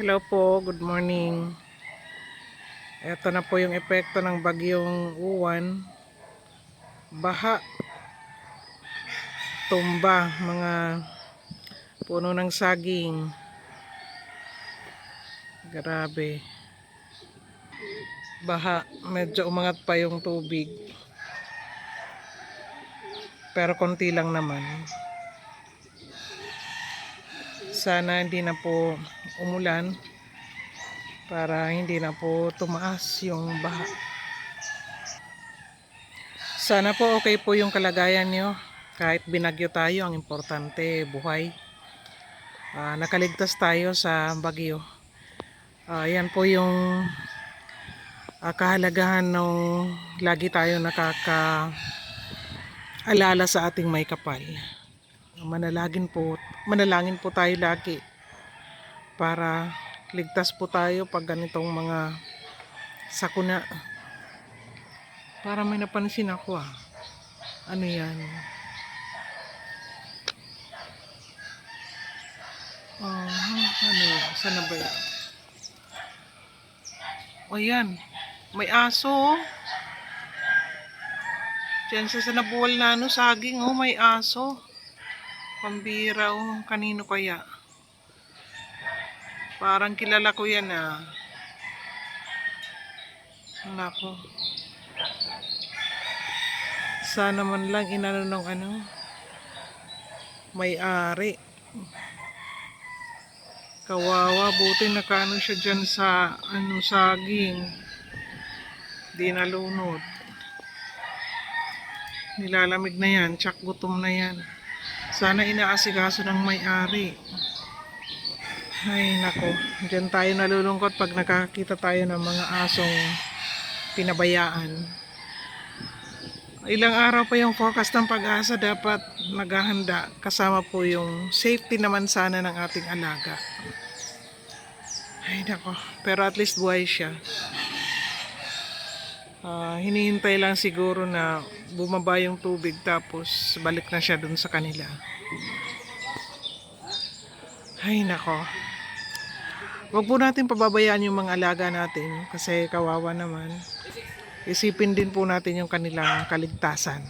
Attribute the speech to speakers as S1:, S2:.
S1: Hello po, good morning. Ito na po yung epekto ng bagyong Uwan. Baha, tumba, mga puno ng saging. Grabe. Baha, medyo umangat pa yung tubig. Pero konti lang naman. Sana hindi na po umulan para hindi na po tumaas yung baha. Sana po okay po yung kalagayan nyo. Kahit binagyo tayo, ang importante buhay. Nakaligtas tayo sa bagyo. Yan po yung kahalagahan ng lagi tayo nakakaalala sa ating may kapal. Manalangin po tayo lagi para ligtas po tayo pag ganitong mga sakuna. Para may napansin ako Ano yan? Ano yan? Saan na ba yan? O yan, may aso. Diyan sa nabuwal na saging may aso. Pambira kanino kaya? Parang kilala ko yan Nako. Sana man lang inano ng may-ari. Kawawa, buti nakaano siya dyan sa saging. Di nalunod. Nilalamig na yan, tsak gutom na yan. Sana inaasikaso ng may-ari. Ay nako, dyan tayo nalulungkot pag nakakita tayo ng mga asong pinabayaan. Ilang araw pa yung forecast ng Pag-asa, dapat maghahanda. Kasama po yung safety naman sana ng ating alaga. Ay nako, pero at least buhay siya. Hinihintay lang siguro na bumaba yung tubig tapos balik na siya dun sa kanila. Ay nako. Wag po natin pababayaan yung mga alaga natin kasi kawawa naman. Isipin din po natin yung kanilang kaligtasan.